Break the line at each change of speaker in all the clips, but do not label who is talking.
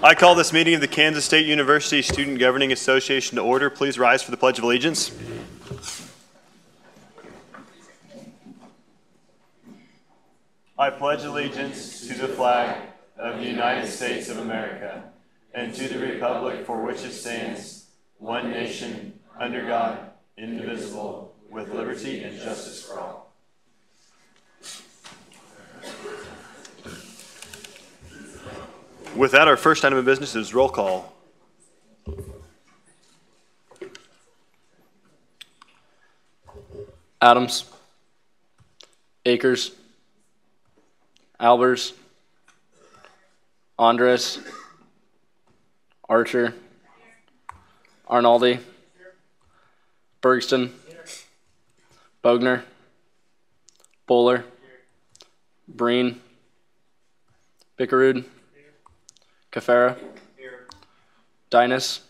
I call this meeting of the Kansas State University Student Governing Association to order. Please rise for the Pledge of Allegiance. I pledge allegiance to the flag of the United States of America and to the republic for which it stands, one nation, under God, indivisible, with liberty and justice for all. With that, our first item of business is roll call.
Adams, Akers, Albers, Andres, Archer, Arnaldi, Bergston, Bogner, Bowler, Breen, Bickerud, Cafera, Dinas,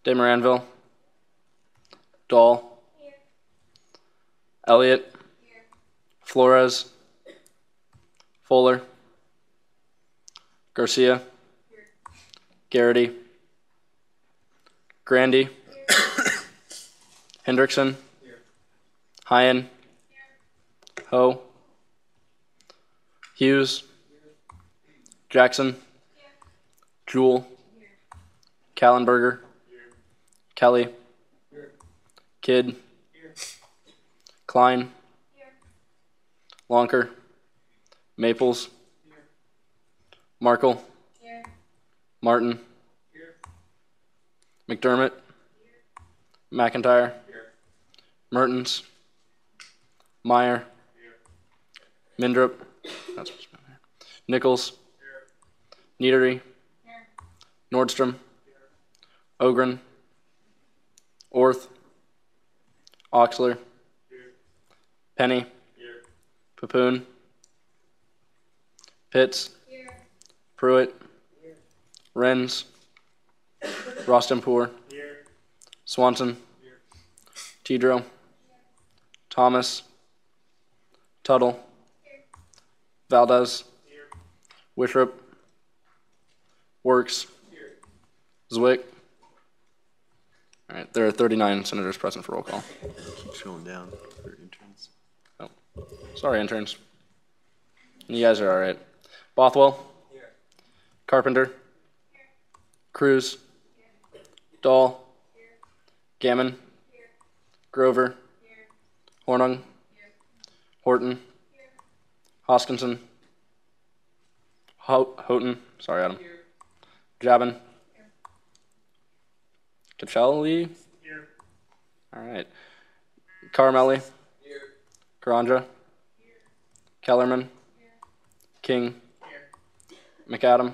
De Moranville, Dahl, Elliott, Flores, Fuller, Garcia, Garrity, Grandy, Hendrickson, Hyen, Ho, Hughes, Jackson, Jewell, Kallenberger, Kelly, Kidd, Klein, Lonker, Maples, Markle, Martin, McDermott, McIntyre, Mertens, Meyer, Mindrup, Nichols, Niedery, Nordstrom, Ogren, Orth, Oxler, Penny, Papoon, Pitts, Pruitt, Renz, Rostampour, Swanson, Tidrow, Thomas, Tuttle, Valdez, Withrop, Works, Zwick. All right, there are 39 senators present for roll call.
Keep scrolling down for interns.
Oh, sorry, interns. You guys are all right. Bothwell, Carpenter, Cruz, Dahl, Gammon, Grover, Hornung, Horton, Hoskinson, Houghton, sorry, Adam, Jabin, Cacelli, all right, Carmelli, Karanja, Kellerman, King, McAdam,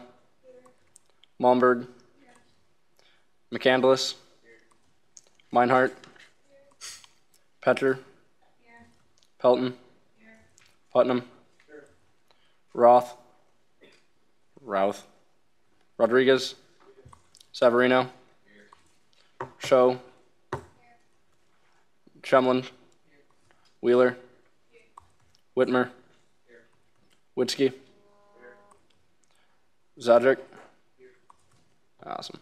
Malmberg, McCandless, Meinhardt, Petcher, Pelton, Putnam, Routh, Rodriguez, Severino, Show, Chemlin, Wheeler, Whitmer, Witzke, Zadrick. Awesome.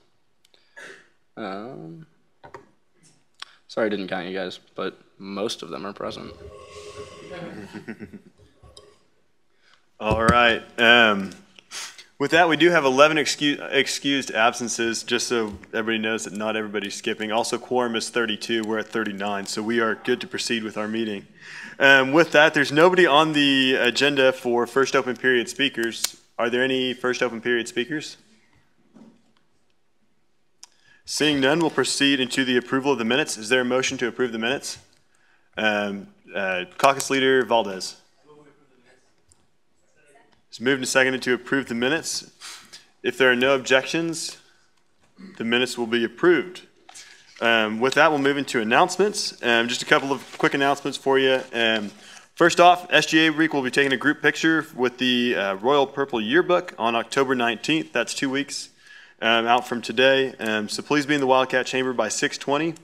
Sorry I didn't count you guys, but most of them are present.
All right. With that, we do have 11 excused absences, just so everybody knows that not everybody's skipping. Also, quorum is 32. We're at 39, so we are good to proceed with our meeting. With that, there's nobody on the agenda for first open period speakers. Are there any first open period speakers? Seeing none, we'll proceed into the approval of the minutes. Is there a motion to approve the minutes? Caucus Leader Valdez. It's moved and seconded to approve the minutes. If there are no objections, the minutes will be approved. With that, we'll move into announcements. Just a couple of quick announcements for you. First off, SGA Week will be taking a group picture with the Royal Purple Yearbook on October 19th. That's 2 weeks out from today. So please be in the Wildcat Chamber by 6:20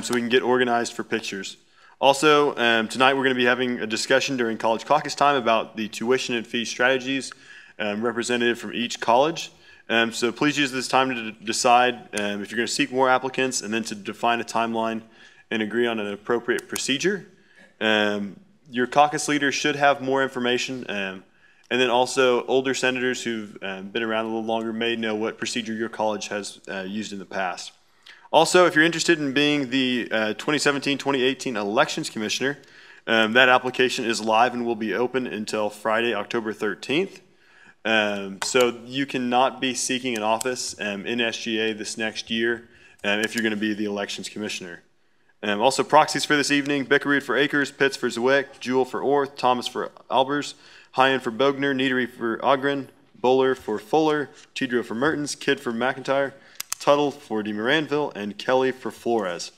so we can get organized for pictures. Also, tonight we're going to be having a discussion during college caucus time about the tuition and fee strategies represented from each college. So please use this time to decide if you're going to seek more applicants and then to define a timeline and agree on an appropriate procedure. Your caucus leader should have more information. And then also older senators who've been around a little longer may know what procedure your college has used in the past. Also, if you're interested in being the 2017-2018 Elections Commissioner, that application is live and will be open until Friday, October 13th. So you cannot be seeking an office in SGA this next year if you're going to be the Elections Commissioner. Also, proxies for this evening: Bickerud for Akers, Pitts for Zwick, Jewell for Orth, Thomas for Albers, Hyen for Bogner, Niedery for Ogren, Bowler for Fuller, Chidro for Mertens, Kidd for McIntyre, Tuttle for DeMoranville, and Kelly for Flores.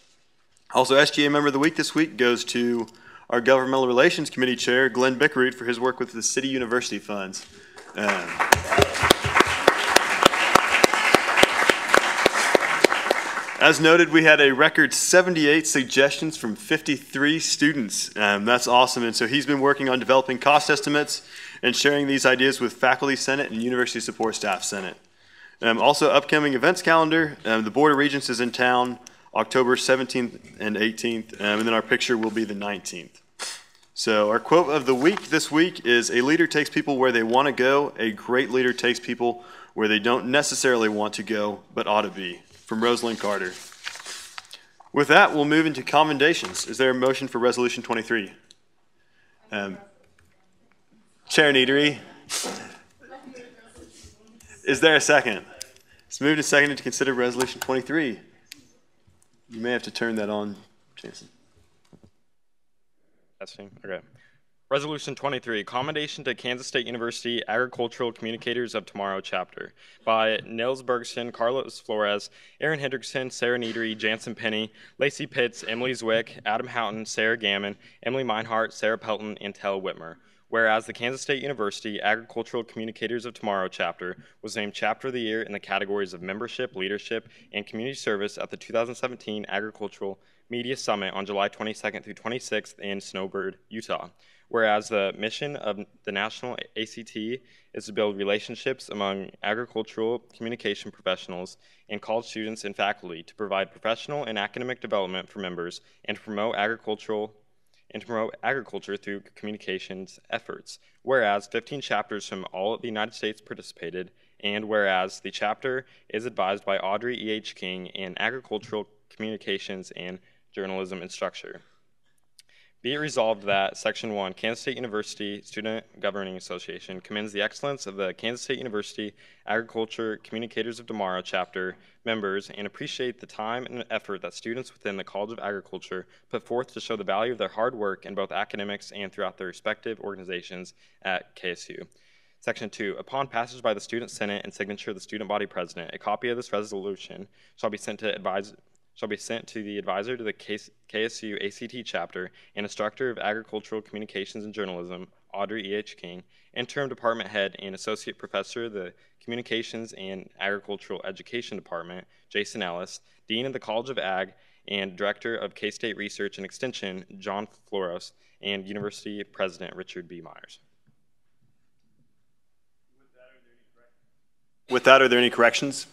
Also, SGA Member of the Week this week goes to our Governmental Relations Committee Chair, Glenn Bickerud, for his work with the City University Funds. As noted, we had a record 78 suggestions from 53 students. That's awesome. And so he's been working on developing cost estimates and sharing these ideas with Faculty Senate and University Support Staff Senate. Also, upcoming events calendar. The Board of Regents is in town October 17th and 18th, and then our picture will be the 19th. So our quote of the week this week is: "A leader takes people where they want to go. A great leader takes people where they don't necessarily want to go, but ought to be." From Rosalind Carter. With that, we'll move into commendations. Is there a motion for Resolution 23? Chair Niedery. Is there a second? It's moved and seconded to consider Resolution 23. You may have to turn that on, Jason.
Testing. Okay. Resolution 23, Commendation to Kansas State University Agricultural Communicators of Tomorrow Chapter by Nils Bergson, Carlos Flores, Aaron Hendrickson, Sarah Niedery, Jansen Penny, Lacey Pitts, Emily Zwick, Adam Houghton, Sarah Gammon, Emily Meinhardt, Sarah Pelton, and Tel Whitmer. Whereas the Kansas State University Agricultural Communicators of Tomorrow Chapter was named Chapter of the Year in the categories of Membership, Leadership, and Community Service at the 2017 Agricultural Media Summit on July 22nd through 26th in Snowbird, Utah. Whereas the mission of the National ACT is to build relationships among agricultural communication professionals and college students and faculty to provide professional and academic development for members and to promote agriculture through communications efforts. Whereas 15 chapters from all of the United States participated, and whereas the chapter is advised by Audrey E.H. King in Agricultural Communications and Journalism and Structure. Be it resolved that Section 1, Kansas State University Student Governing Association commends the excellence of the Kansas State University Agriculture Communicators of Tomorrow Chapter members and appreciate the time and effort that students within the College of Agriculture put forth to show the value of their hard work in both academics and throughout their respective organizations at KSU. Section 2, upon passage by the Student Senate and signature of the Student Body President, a copy of this resolution shall be sent to the advisor to the KSU ACT chapter and instructor of Agricultural Communications and Journalism, Audrey E.H. King, interim department head and associate professor of the Communications and Agricultural Education Department, Jason Ellis, dean of the College of Ag, and director of K-State Research and Extension, John Floros, and university president, Richard B. Myers.
With that, are there any corrections?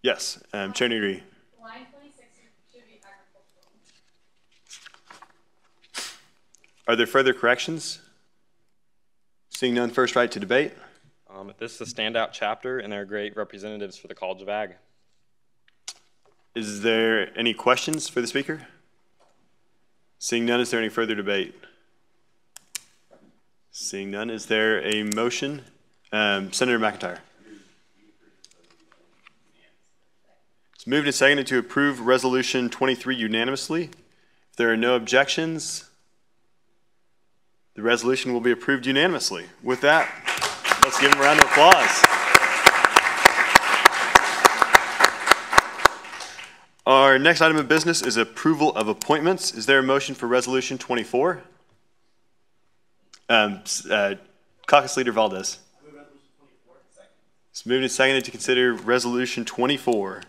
Yes, Chair Niedery.
Line 26 should be agricultural.
Are there further corrections? Seeing none, first right to debate.
This is a standout chapter, and they're great representatives for the College of Ag.
Is there any questions for the speaker? Seeing none, is there any further debate? Seeing none, is there a motion? Senator McIntyre. It's moved and seconded to approve Resolution 23 unanimously. If there are no objections, the resolution will be approved unanimously. With that, let's give them a round of applause. Our next item of business is approval of appointments. Is there a motion for Resolution 24? Caucus Leader Valdez. It's moved and seconded to consider Resolution 24.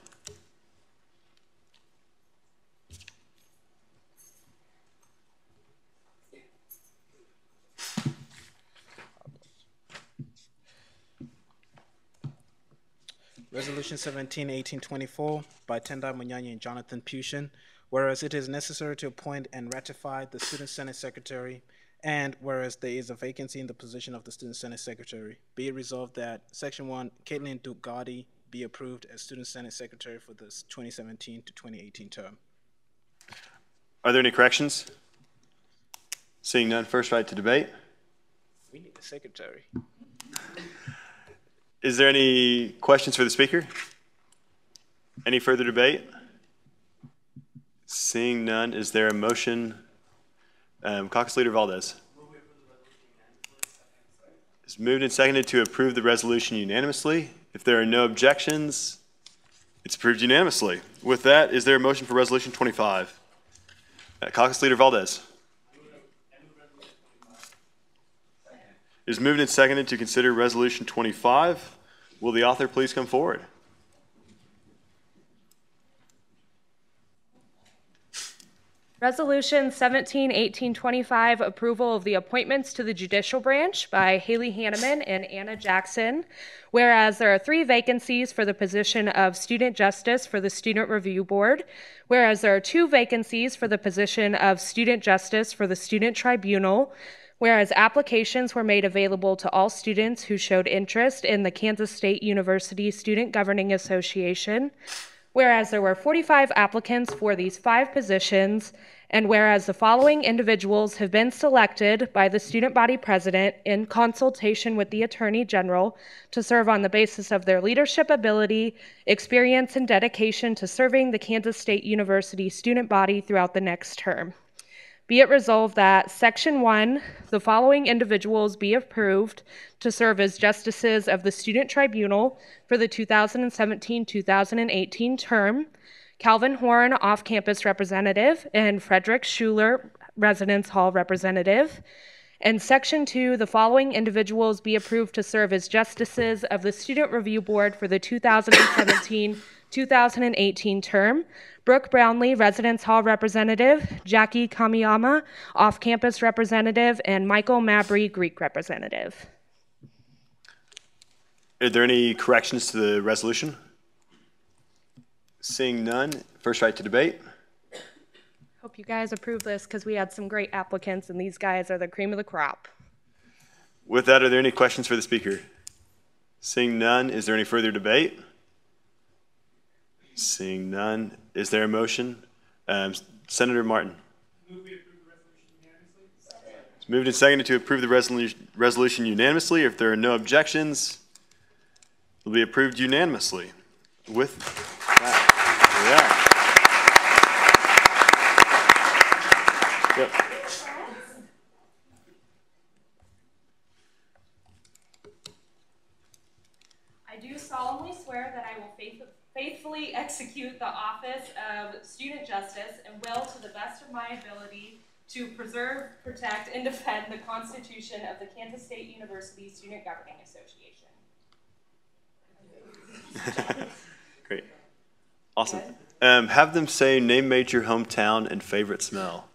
Resolution 17-1824 by Tendai Munyanya and Jonathan Pushin, whereas it is necessary to appoint and ratify the Student Senate Secretary, and whereas there is a vacancy in the position of the Student Senate Secretary, be it resolved that Section 1, Caitlin Duke Gotti be approved as Student Senate Secretary for the 2017 to 2018 term.
Are there any corrections? Seeing none, first right to debate.
We need a secretary.
Is there any questions for the speaker? Any further debate? Seeing none, is there a motion? Caucus Leader Valdez. It's moved and seconded to approve the resolution unanimously. If there are no objections, it's approved unanimously. With that, is there a motion for Resolution 25? Caucus Leader Valdez. It is moved and seconded to consider Resolution 25. Will the author please come forward?
Resolution 17-1825, approval of the appointments to the judicial branch by Haley Hanneman and Anna Jackson. Whereas there are 3 vacancies for the position of Student Justice for the Student Review Board. Whereas there are 2 vacancies for the position of Student Justice for the Student Tribunal. Whereas applications were made available to all students who showed interest in the Kansas State University Student Governing Association. Whereas there were 45 applicants for these 5 positions, and whereas the following individuals have been selected by the student body president in consultation with the Attorney General to serve on the basis of their leadership ability, experience, and dedication to serving the Kansas State University student body throughout the next term. Be it resolved that Section 1, the following individuals be approved to serve as justices of the Student Tribunal for the 2017-2018 term: Calvin Horn, off-campus representative, and Frederick Schuler, Residence Hall representative. And Section 2, the following individuals be approved to serve as justices of the Student Review Board for the 2017-2018 term: Brooke Brownlee, Residence Hall representative, Jackie Kamiyama, off-campus representative, and Michael Mabry, Greek representative.
Are there any corrections to the resolution? Seeing none, first right to debate.
Hope you guys approve this because we had some great applicants, and these guys are the cream of the crop.
With that, are there any questions for the speaker? Seeing none, is there any further debate? Seeing none, is there a motion? Senator Martin. It's moved and seconded to approve the resolution unanimously. If there are no objections, it will be approved unanimously. With that, Yep.
I do solemnly swear that I will faithfully execute the office of Student Justice and will, to the best of my ability, to preserve, protect, and defend the Constitution of the Kansas State University Student Governing Association.
Great. Awesome. Have them say name, major, hometown, and favorite smell.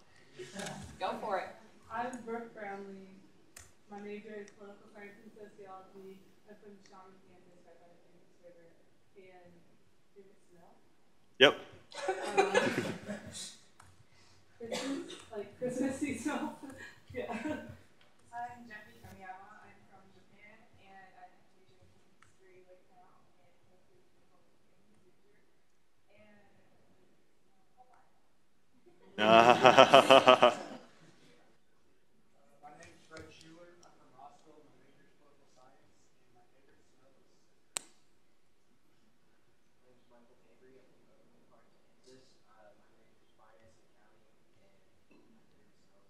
Go for it.
I'm Brooke Brownlee. My major is political science and sociology. I'm from Shawnee, Kansas, right by the Kansas River. And favorite smell?
Yep.
Christmas, like Christmas seasonal. Yeah. I'm Jackie Kamiyama. I'm from Japan, and I'm teaching history right now, and hopefully in the future. And
My name is Fred Schuler. I'm from Rossville. My major is political science, and my favorite smell is citrus.
My name is Michael Mabry. I'm from Oakland Park, Kansas. My major is finance and accounting, and my favorite smell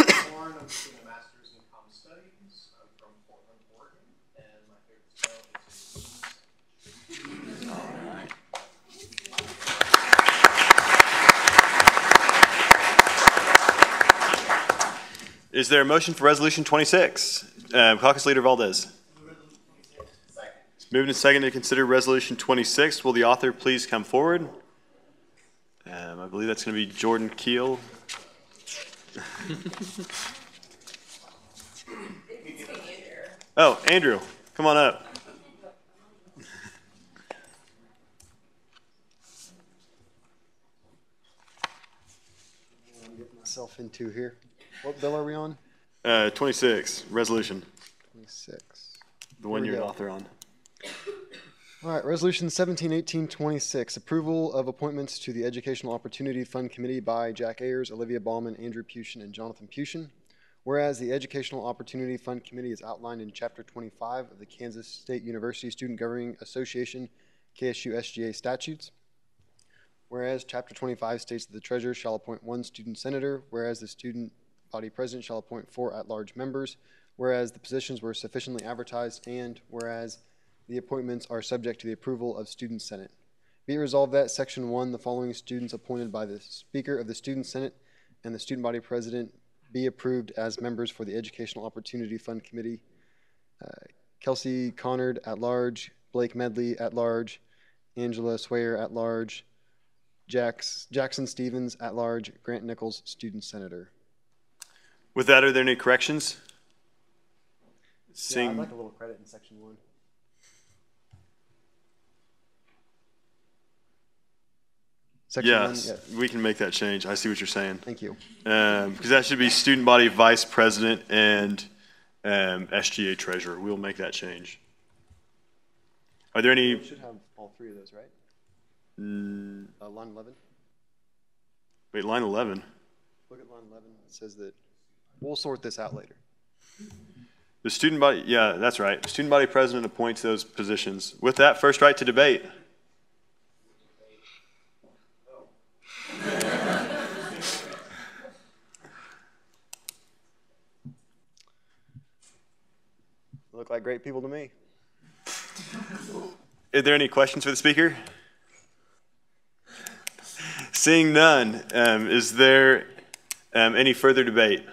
is born. I'm doing a master's in common studies. I'm from Portland, Oregon, and my favorite smell is cheese.
All right. Is there a motion for Resolution 26? Caucus Leader Valdez. It's moved and seconded to consider Resolution 26. Will the author please come forward? I believe that's going to be Jordan Keel. Oh, Andrew, come on up.
myself into here. What bill are we on?
26, resolution,
26.
the one
Here we
you're an
go.
author on.
All right, Resolution 171826, approval of appointments to the Educational Opportunity Fund Committee by Jack Ayers, Olivia Ballman, Andrew Pushin, and Jonathan Pushin. Whereas the Educational Opportunity Fund Committee is outlined in Chapter 25 of the Kansas State University Student Governing Association, KSU SGA statutes. Whereas Chapter 25 states that the treasurer shall appoint one student senator, whereas the student body president shall appoint 4 at-large members, whereas the positions were sufficiently advertised, and whereas the appointments are subject to the approval of Student Senate. Be it resolved that Section 1, the following students appointed by the Speaker of the Student Senate and the Student Body President be approved as members for the Educational Opportunity Fund Committee. Kelsey Connard at large, Blake Medley at large, Angela Swayer at large, Jackson Stevens at large, Grant Nichols, Student Senator.
With that, are there any corrections?
Yeah,
Seeing,
I'd like a little credit in Section 1. Section 1,
yes,
yeah,
we can make that change. I see what you're saying.
thank you.
Because that should be student body vice president and SGA treasurer. We'll make that change. Are there any?
We should have all 3 of those, right? Line 11.
Wait, line 11.
Look at line 11. It says that we'll sort this out later.
The student body, yeah, that's right. The student body president appoints those positions. With that, first right to debate.
Look like great people to me.
Are there any questions for the speaker? Seeing none, is there any further debate?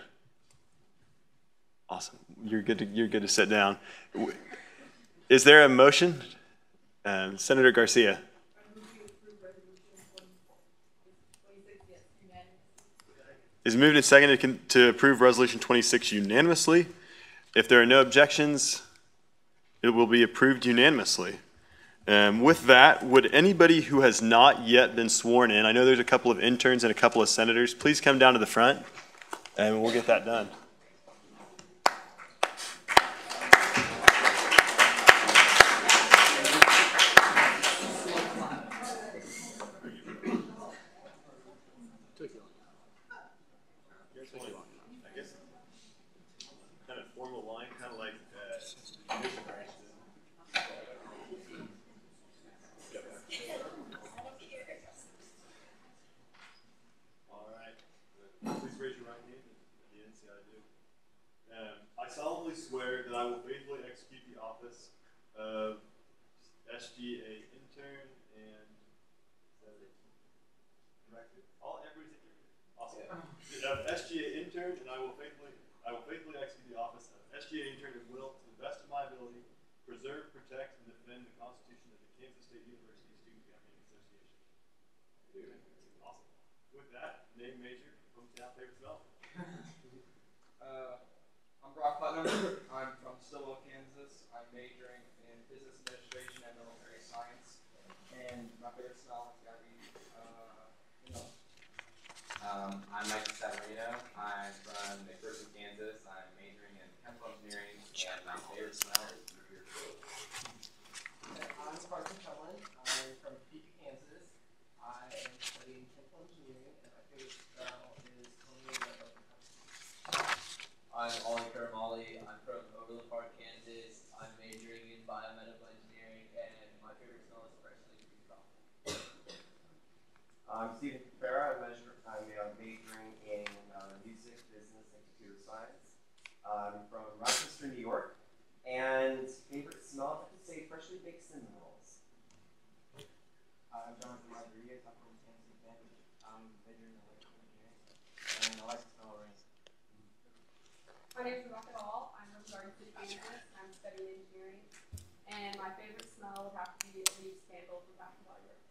Awesome. You're good to sit down. Is there a motion? Senator Garcia. Is moved and seconded to approve Resolution 26 unanimously. If there are no objections, it will be approved unanimously. With that, would anybody who has not yet been sworn in, I know there's a couple of interns and a couple of senators, please come down to the front and we'll get that done. Kind of formal line, kind of like all right. Please raise your right hand. Again, see how I do. I solemnly swear that I will faithfully execute the office of SGA intern and of SGA intern, and I will faithfully execute the office of SGA intern and will, to the best of my ability, preserve, protect, and defend the Constitution of the Kansas State University Student Governing Association. Awesome. With that, name, major, hometown, favorite smell.
I'm Brock Putnam. I'm from Stillwell, Kansas. I'm majoring in business administration and military science. And my favorite smell has got to be vanilla.
I'm Mike Savarino. I'm from McPherson, Kansas. I'm majoring in chemical engineering, and my favorite smell is beer.
I'm Carson Cullen. I'm from Topeka, Kansas. I am studying chemical engineering, and my favorite smell is colonial.
I'm Ollie Karamali. I'm from Overland Park, Kansas. I'm majoring in biomedical engineering, and my favorite smell is freshly brewed coffee.
I'm Stephen Farah. I'm majoring in music, business, and computer science. I'm from Rochester, New York. And favorite smell, I could say freshly baked cinnamon rolls.
I'm Jonathan Rodriguez. I'm from San Diego. I'm majoring in electrical engineering, and I like to smell rain.
My name is Rebecca Hall. I'm from Garden City, Kansas. I'm studying engineering. And my favorite smell would have to be a leaf candle from Bath and Body Works.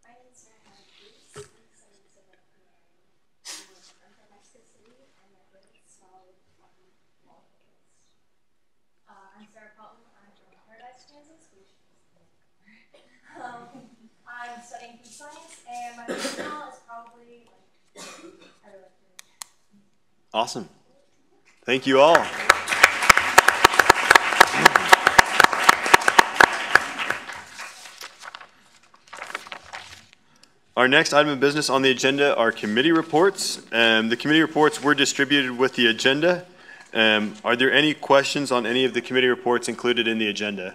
My name is Mariana Cruz. I'm studying civil engineering. I'm from Mexico City, and my favorite smell would be molecules. I'm Sarah Pelton. I'm from Paradise, Kansas, which I'm studying food science, and my favorite smell is probably like
Awesome. Thank you all. Our next item of business on the agenda are committee reports. The committee reports were distributed with the agenda. Are there any questions on any of the committee reports included in the agenda?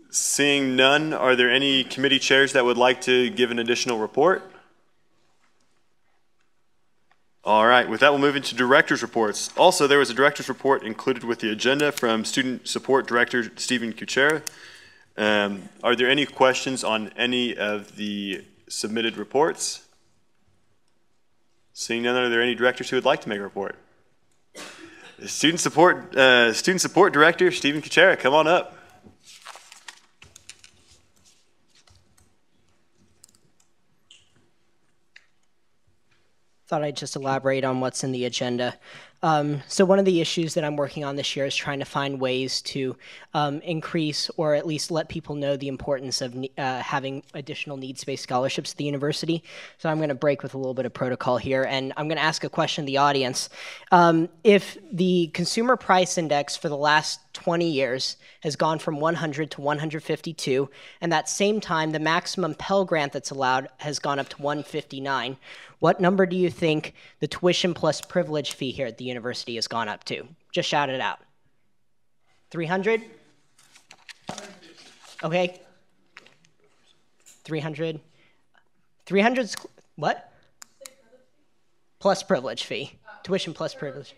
Seeing none, are there any committee chairs that would like to give an additional report? All right, with that, we'll move into director's reports. Also, there was a director's report included with the agenda from Student Support Director Stephen Kuchera. Are there any questions on any of the submitted reports? Seeing none, are there any directors who would like to make a report? Student Support Director Stephen Kuchera, come on up.
Thought I'd just elaborate on what's in the agenda. So one of the issues that I'm working on this year is trying to find ways to increase or at least let people know the importance of having additional needs-based scholarships at the university. So I'm going to break with a little bit of protocol here, and I'm going to ask a question to the audience. If the consumer price index for the last 20 years has gone from 100 to 152, and that same time the maximum Pell Grant that's allowed has gone up to 159, what number do you think the tuition plus privilege fee here at the university has gone up to? Just shout it out. 300? Okay. 300? 300's what? Plus privilege fee. Tuition plus privilege.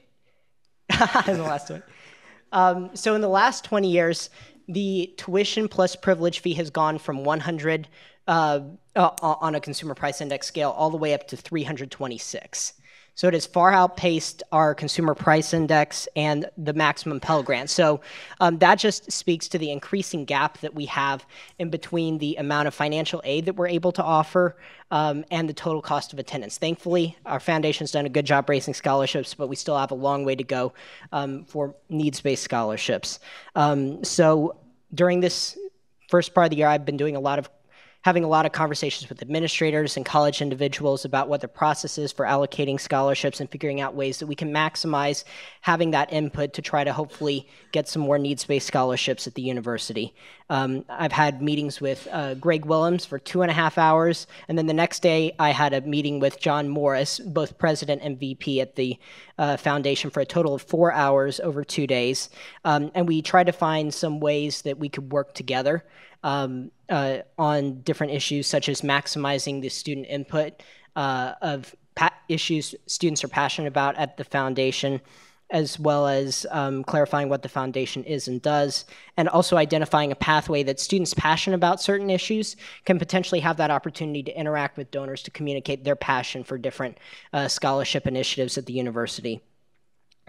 In the last one. So in the last 20 years, the tuition plus privilege fee has gone from 100 on a consumer price index scale all the way up to 326. So it has far outpaced our consumer price index and the maximum Pell Grant. So that just speaks to the increasing gap that we have in between the amount of financial aid that we're able to offer and the total cost of attendance. Thankfully, our foundation's done a good job raising scholarships, but we still have a long way to go for needs-based scholarships. So during this first part of the year, I've been having a lot of conversations with administrators and college individuals about what the process is for allocating scholarships and figuring out ways that we can maximize having that input to try to hopefully get some more needs-based scholarships at the university. I've had meetings with Greg Willems for 2.5 hours, and then the next day I had a meeting with John Morris, both president and VP at the foundation, for a total of 4 hours over 2 days. And we tried to find some ways that we could work together on different issues, such as maximizing the student input of issues students are passionate about at the foundation, as well as clarifying what the foundation is and does, and also identifying a pathway that students passionate about certain issues can potentially have that opportunity to interact with donors to communicate their passion for different scholarship initiatives at the university.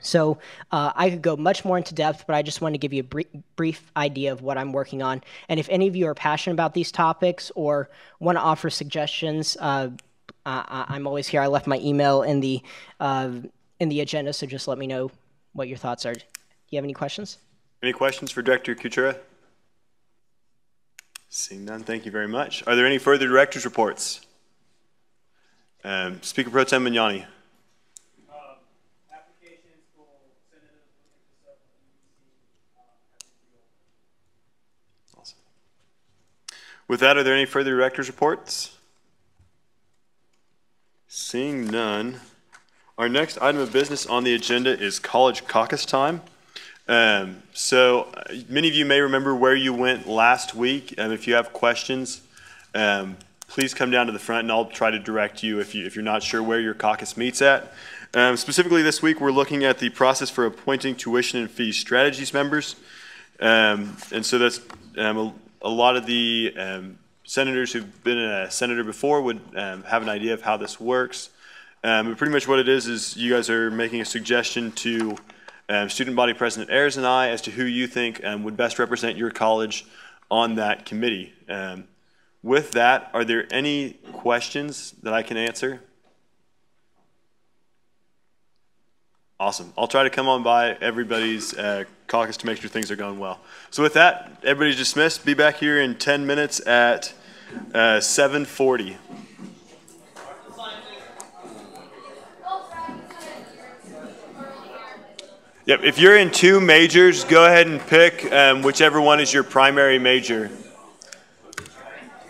So I could go much more into depth, but I just want to give you a brief idea of what I'm working on. And if any of you are passionate about these topics or want to offer suggestions, I'm always here. I left my email in the agenda, so just let me know what your thoughts are. Do you have any questions?
Any questions for Director Kuchera? Seeing none, thank you very much. Are there any further director's reports? Speaker Pro Tem Magnani. With that, are there any further director's reports? Seeing none, our next item of business on the agenda is college caucus time. So many of you may remember where you went last week. If you have questions, please come down to the front and I'll try to direct you if you're not sure where your caucus meets at. Specifically this week, we're looking at the process for appointing tuition and fee strategies members. And so that's a lot of the senators who've been a senator before would have an idea of how this works. But pretty much what it is you guys are making a suggestion to Student Body President Ayers and I as to who you think would best represent your college on that committee. With that, are there any questions that I can answer? Awesome. I'll try to come on by everybody's caucus to make sure things are going well. So with that, everybody's dismissed. Be back here in 10 minutes at 7:40. Yep, if you're in two majors, go ahead and pick whichever one is your primary major.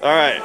All right.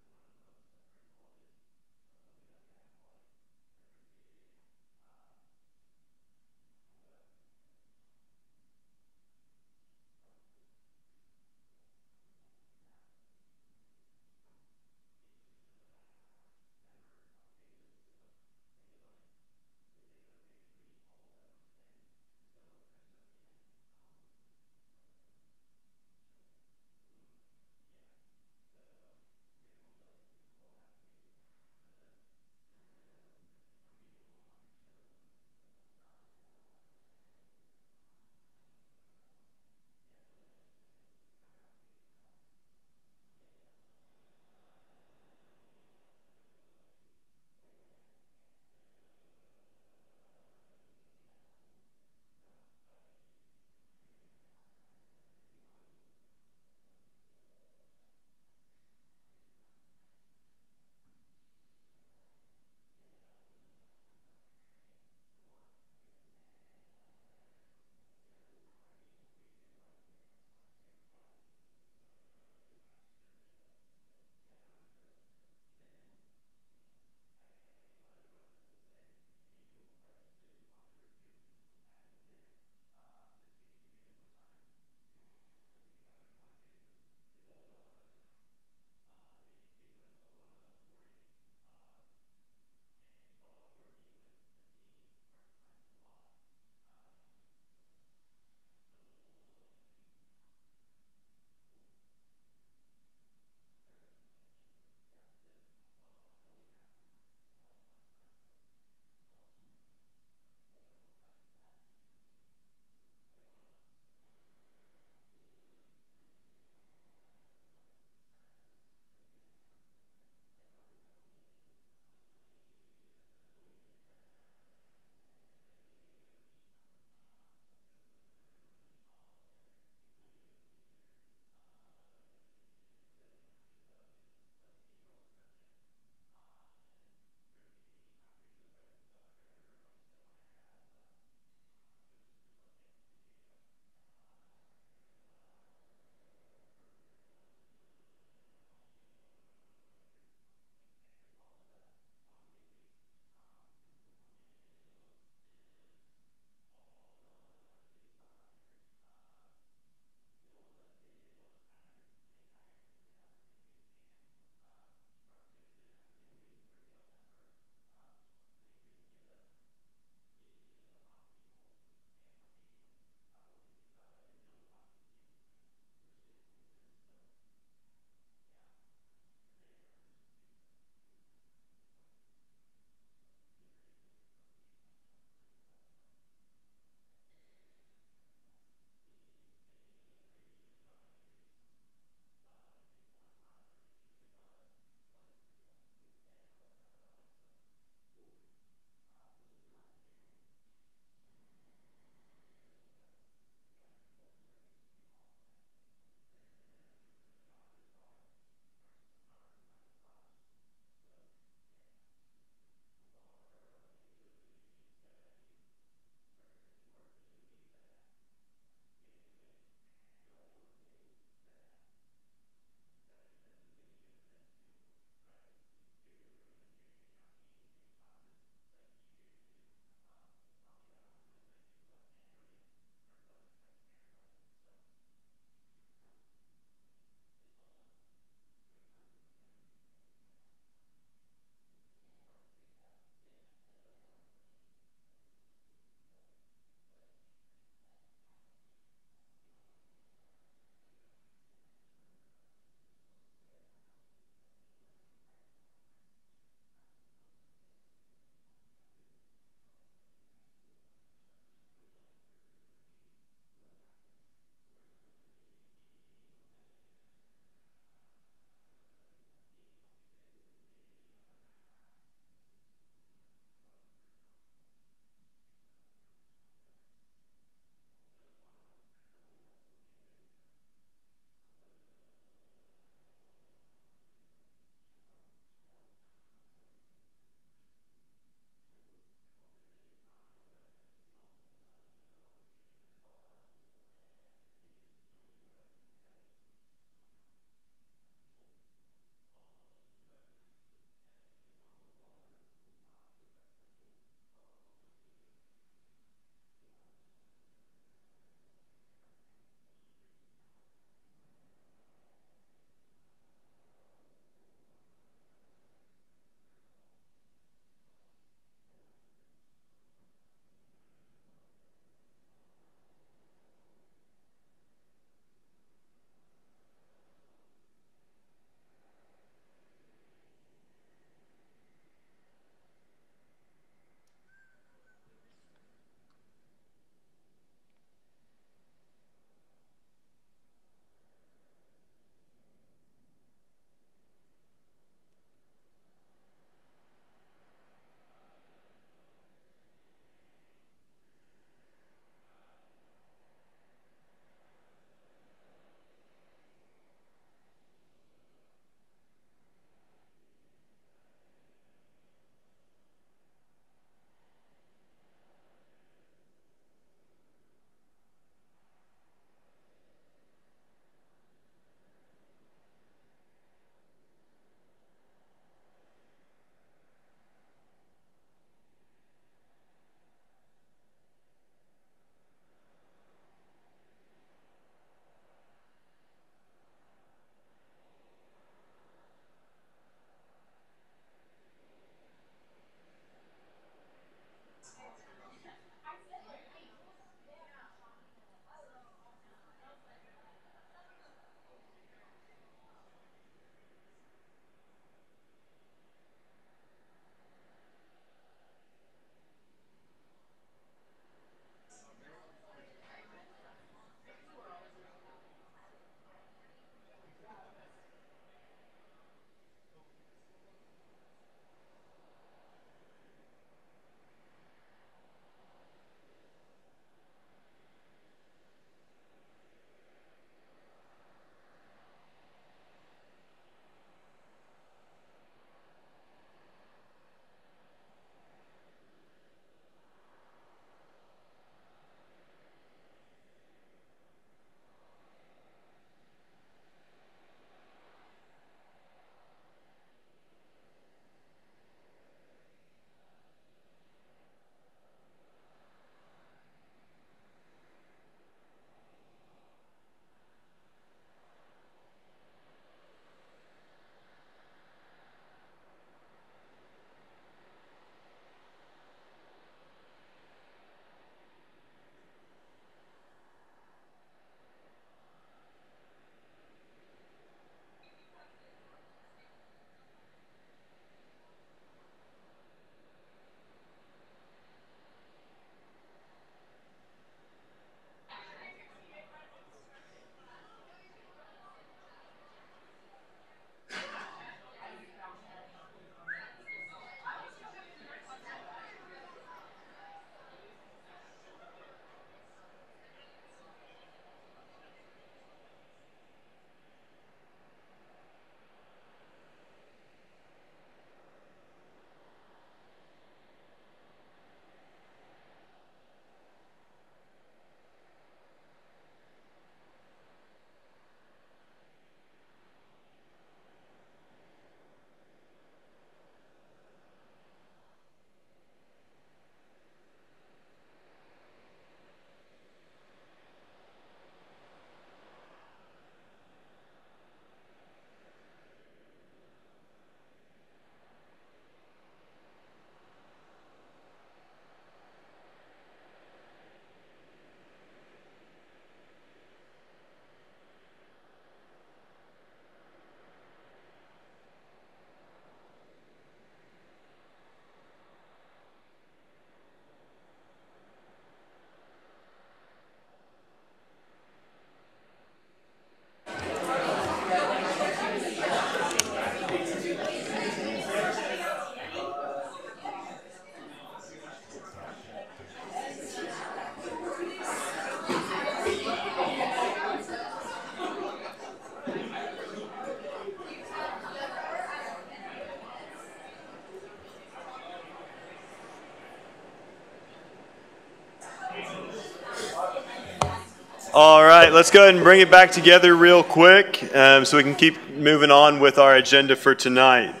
All right, let's go ahead and bring it back together real quick so we can keep moving on with our agenda for tonight.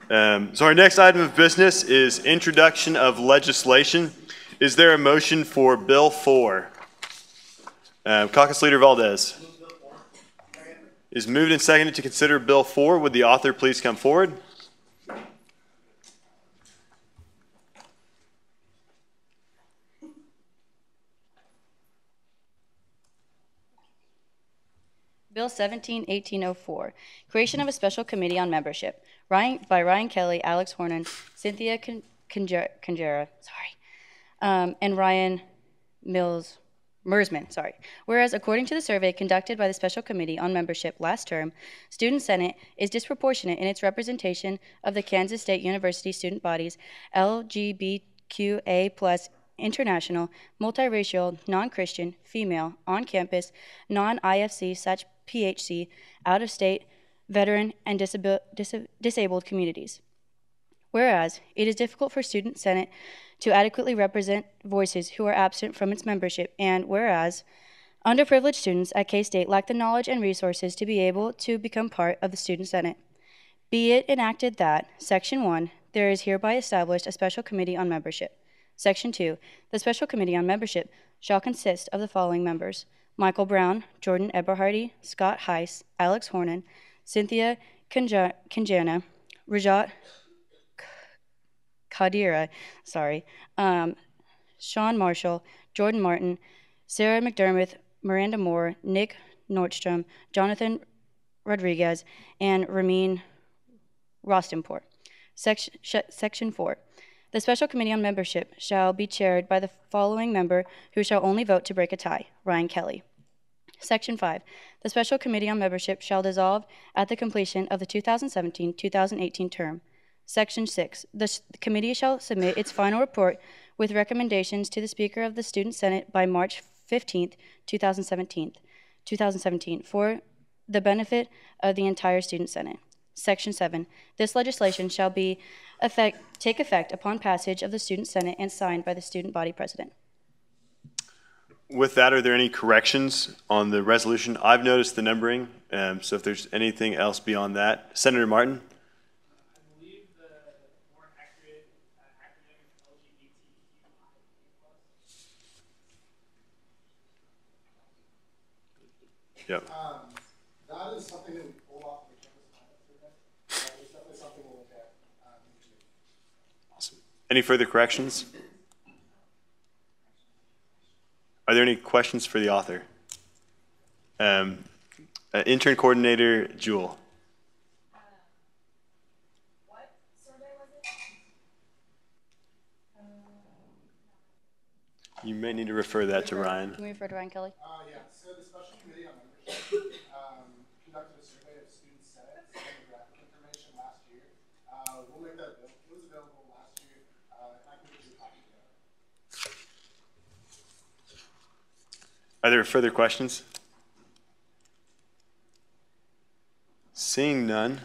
So our next item of business is introduction of legislation. Is there a motion for Bill 4? Caucus Leader Valdez. Is moved and seconded to consider Bill 4. Would the author please come forward?
Bill 17-1804, creation of a special committee on membership, by Ryan Kelly, Alex Hornan, Cynthia Conjera, and Ryan Mersman. Whereas according to the survey conducted by the Special Committee on Membership last term, Student Senate is disproportionate in its representation of the Kansas State University student bodies, LGBTQA+, international, multiracial, non-Christian, female, on-campus, non-IFC/PHC, out-of-state, veteran, and disabled communities. Whereas it is difficult for Student Senate to adequately represent voices who are absent from its membership, and whereas underprivileged students at K-State lack the knowledge and resources to be able to become part of the Student Senate. Be it enacted that, Section 1, there is hereby established a special committee on membership. Section 2, the Special Committee on Membership shall consist of the following members: Michael Brown, Jordan Eberhardy, Scott Heiss, Alex Hornan, Cynthia Kinjana, Rajat Kadira, Sean Marshall, Jordan Martin, Sarah McDermott, Miranda Moore, Nick Nordstrom, Jonathan Rodriguez, and Ramin Rostenport. Section 4. The Special Committee on Membership shall be chaired by the following member who shall only vote to break a tie: Ryan Kelly. Section 5. The Special Committee on Membership shall dissolve at the completion of the 2017-2018 term. Section 6. The committee shall submit its final report with recommendations to the Speaker of the Student Senate by March 15, 2017, for the benefit of the entire Student Senate. Section 7. This legislation shall take effect upon passage of the Student Senate and signed by the student body president.
With that, are there any corrections on the resolution? I've noticed the numbering, so if there's anything else beyond that. Senator Martin?
I believe the more accurate acronym is LGBTQI+.
Yep.
That is something that we pulled off the campus climate survey. It's definitely something we'll look at.
Awesome. Any further corrections? Are there any questions for the author? Intern coordinator, Jewel.
What survey was it?
You may need to refer that to Ryan.
Can we refer to Ryan Kelly?
Yeah, so the Special Committee on Membership conducted a survey of student Senate demographic information last year. We'll make that available. It was available last year, and I can get you a copy of that.
Are there further questions? Seeing none,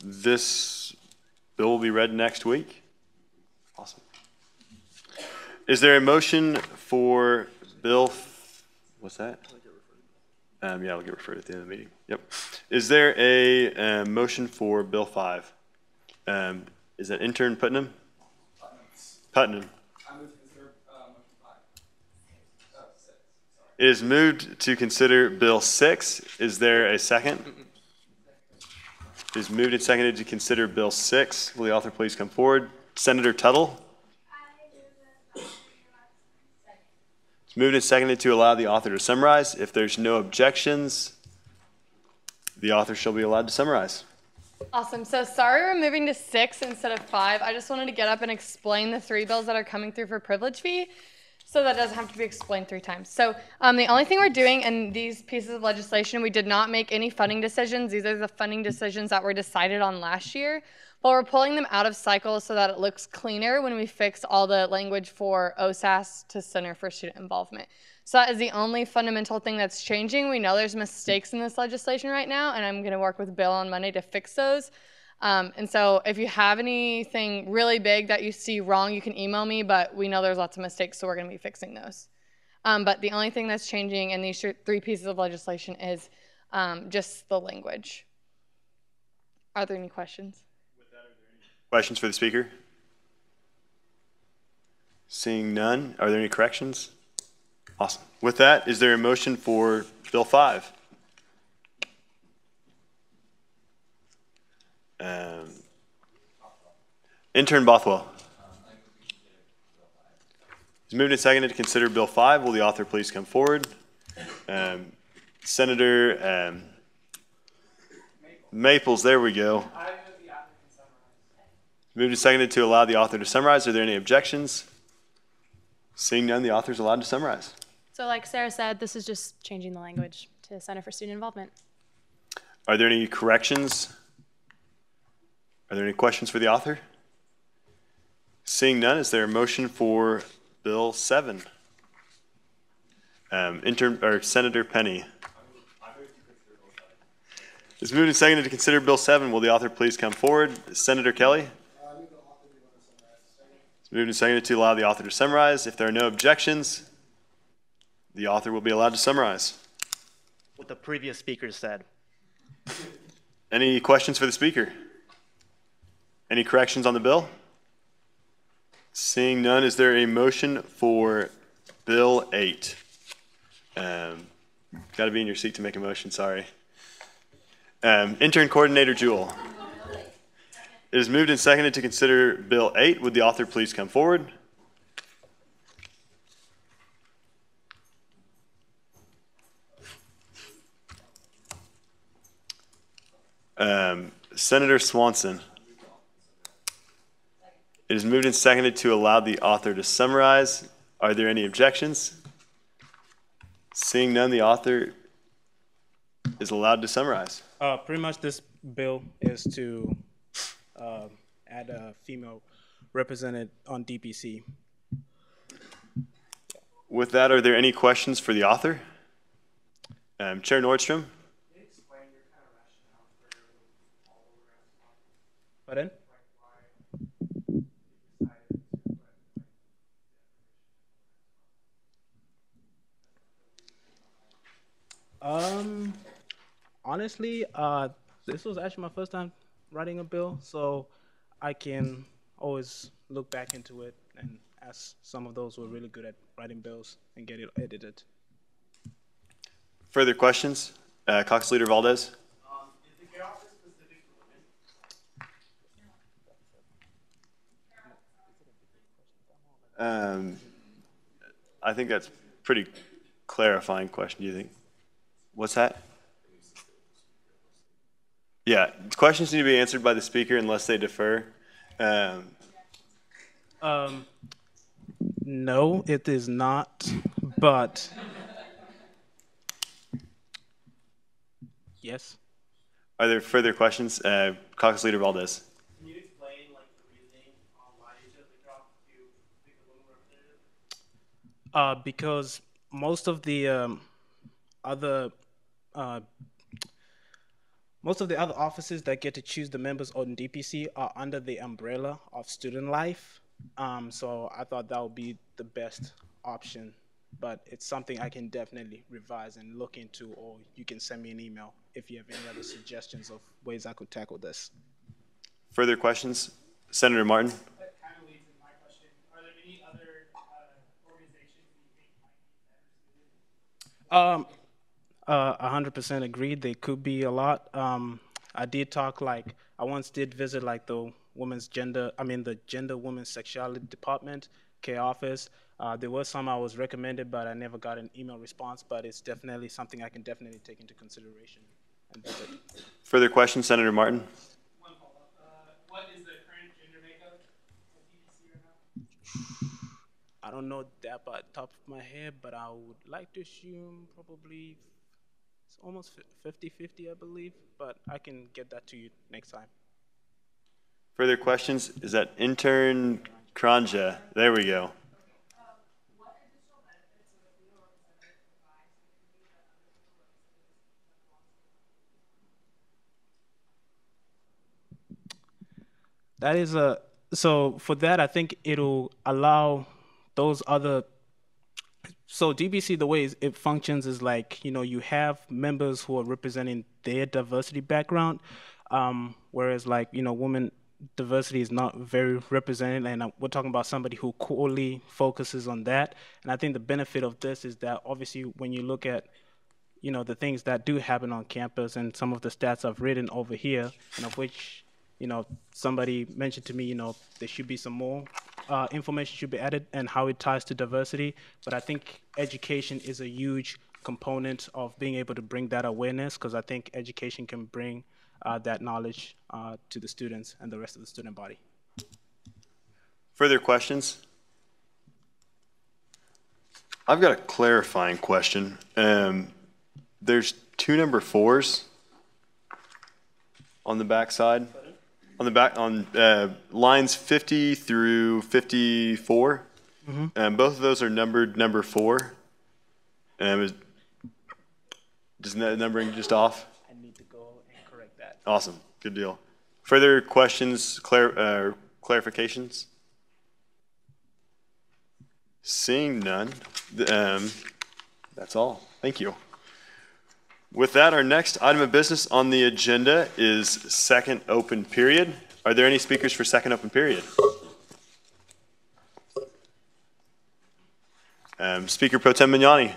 this bill will be read next week. Awesome. Is there a motion for Bill? What's that? Yeah, it'll get referred at the end of the meeting. Yep. Is there a motion for Bill 5? Is that Intern Putnam? Putnam.
I move to consider motion 5. 6.
It is moved to consider Bill 6. Is there a second? It is moved and seconded to consider Bill 6. Will the author please come forward? Senator Tuttle? It's moved and seconded to allow the author to summarize. If there's no objections, the author shall be allowed to summarize.
Awesome. So sorry we're moving to 6 instead of 5. I just wanted to get up and explain the 3 bills that are coming through for privilege fee, so that doesn't have to be explained 3 times. So the only thing we're doing in these pieces of legislation, we did not make any funding decisions. These are the funding decisions that were decided on last year, but we're pulling them out of cycle so that it looks cleaner when we fix all the language for OSAS to Center for Student Involvement. So that is the only fundamental thing that's changing. We know there's mistakes in this legislation right now, and I'm going to work with Bill on Monday to fix those. And so if you have anything really big that you see wrong, you can email me, but we know there's lots of mistakes, so we're going to be fixing those. But the only thing that's changing in these three pieces of legislation is just the language. Are there any questions?
Questions for the speaker? Seeing none, are there any corrections? Awesome. With that, is there a motion for Bill 5? Intern Bothwell. It's moved and seconded to consider Bill 5. Will the author please come forward? Senator Maples, there we go. Moved and seconded to allow the author to summarize. Are there any objections? Seeing none, the author is allowed to summarize.
So like Sarah said, this is just changing the language to Center for Student Involvement.
Are there any corrections? Are there any questions for the author? Seeing none, is there a motion for Bill 7? Senator Penny. It's moved and seconded to consider Bill 7. Will the author please come forward? Senator Kelly? It's moved and seconded to allow the author to summarize. If there are no objections, the author will be allowed to summarize.
What the previous speaker said.
Any questions for the speaker? Any corrections on the bill? Seeing none, is there a motion for Bill 8? Got to be in your seat to make a motion, sorry. Intern Coordinator Jewell. It is moved and seconded to consider Bill 8. Would the author please come forward? Senator Swanson. It is moved and seconded to allow the author to summarize. Are there any objections? Seeing none, the author is allowed to summarize.
Pretty much this bill is to add a female represented on DPC.
With that, are there any questions for the author? Chair Nordstrom?
Pardon? Honestly, this was actually my first time writing a bill, so I can always look back into it and ask some of those who are really good at writing bills and get it edited.
Further questions? Caucus Leader Valdez?
Is the care office specific for women?
I think that's pretty clarifying question, do you think? What's that? Yeah, questions need to be answered by the speaker unless they defer.
No, it is not, but yes.
Are there further questions? Caucus Leader Valdez.
Can you explain like the reasoning on why you chose the care office to pick a woman representative?
Because most of the other offices that get to choose the members on DPC are under the umbrella of Student Life. So I thought that would be the best option, but it's something I can definitely revise and look into, or you can send me an email if you have any other suggestions of ways I could tackle this.
Further questions? Senator Martin.
That kind of leads into my question. Are there any other organizations that you think might be better suited?
100% agreed. They could be a lot. I did talk I once did visit the gender, women's sexuality department, care office. There was some I was recommended, but I never got an email response, but it's definitely something I can definitely take into consideration and visit.
Further questions, Senator Martin?
One follow-up. What is the current gender makeup of DPC right now?
I don't know that by the top of my head, but I would like to assume probably it's almost 50-50, I believe, but I can get that to you next time.
Further questions? Is that Intern Kranja? There we go.
That is so for that, I think it'll allow those other So DBC, the way it functions is like, you have members who are representing their diversity background, whereas like, women diversity is not very represented, and we're talking about somebody who core focuses on that. And I think the benefit of this is that obviously when you look at, the things that do happen on campus and some of the stats I've written over here, and of which, somebody mentioned to me, there should be some more information should be added and how it ties to diversity. But I think education is a huge component of being able to bring that awareness, because I think education can bring that knowledge to the students and the rest of the student body.
Further questions? I've got a clarifying question. There's 2 number 4s on the back side. On lines 50 through 54. Both of those are numbered number 4. Is that numbering just off?
I need to go and correct that.
Awesome. Good deal. Further questions, clarifications? Seeing none, that's all. Thank you. With that, our next item of business on the agenda is second open period. Are there any speakers for second open period? Speaker Pro Tem Mignani.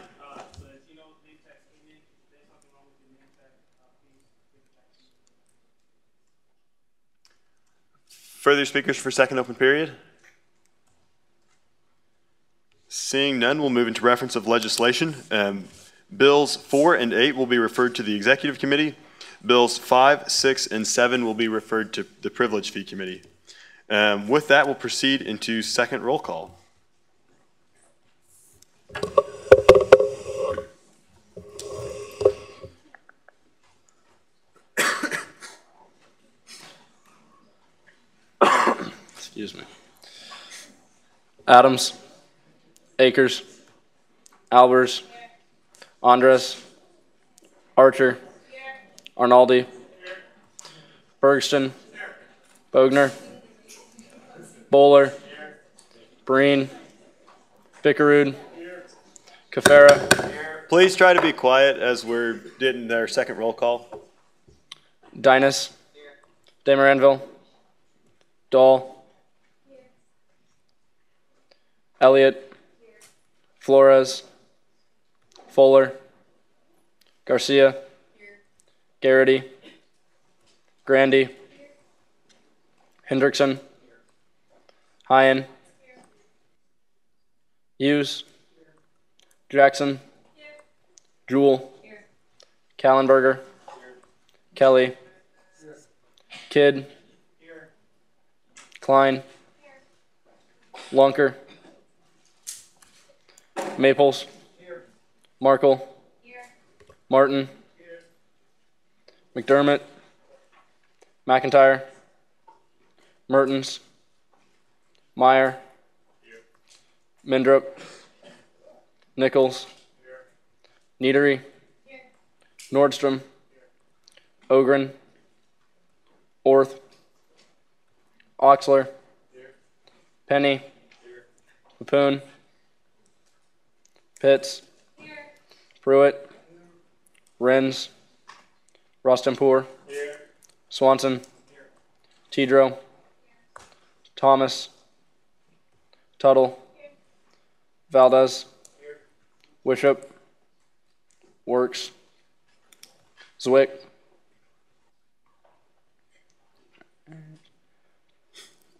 Further speakers for second open period? Seeing none, we'll move into reference of legislation. Bills 4 and 8 will be referred to the Executive Committee. Bills 5, 6, and 7 will be referred to the Privilege Fee Committee. With that, we'll proceed into second roll call.
Excuse me. Adams. Akers. Albers. Andres. Archer. Arnaldi. Bergston. Bogner. Bowler. Breen. Bickerud. Cafera.
Please try to be quiet as we're getting our second roll call.
Dinas. Demaranville. Dahl. Elliott. Flores. Fuller. Garcia. Garrity. Grandy. Hendrickson. Hyen. Hughes. Jackson. Jewell. Kallenberger. Kelly. Kidd. Klein. Lunker. Maples. Markle. Martin. McDermott. McIntyre. Mertens. Meyer. Mindrup. Nichols. Neatery. Nordstrom. Ogren. Orth. Oxler. Penny. Mapoon. Pitts. Pruitt. Renz. Rostampour. Swanson. Tidrow. Thomas. Tuttle. Valdez. Wishop. Works. Zwick.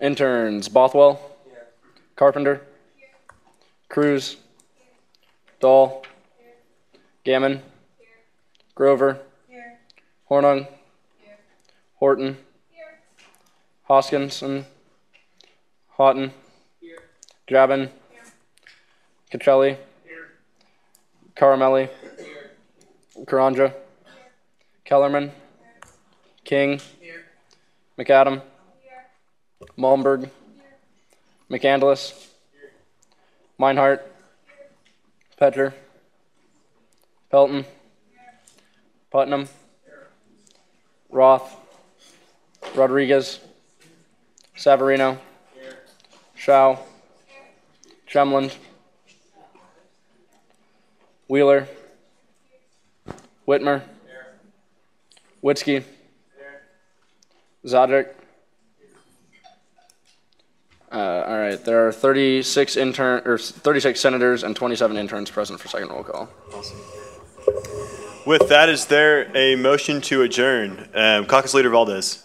Interns. Bothwell. Carpenter. Cruz. Dahl. Gammon. Grover. Hornung. Horton. Hoskinson. Houghton. Drabin. Caccelli. Caramelli. Karanja. Kellerman. King. McAdam. Malmberg. McCandless. Meinhardt. Petcher. Pelton. Putnam. Roth. Rodriguez. Savarino. Shao. Chemland. Wheeler. Whitmer. Witzke. Zodrick. All right, there are 36 senators and 27 interns present for second roll call.
Awesome. With that, is there a motion to adjourn? Caucus Leader Valdez.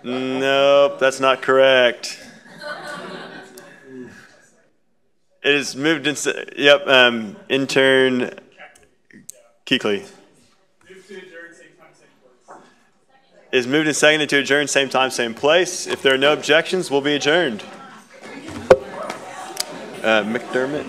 Nope, that's not correct. It is moved in. Yep, intern Keekly. Is moved and seconded to adjourn, same time, same place. If there are no objections, we'll be adjourned. McDermott.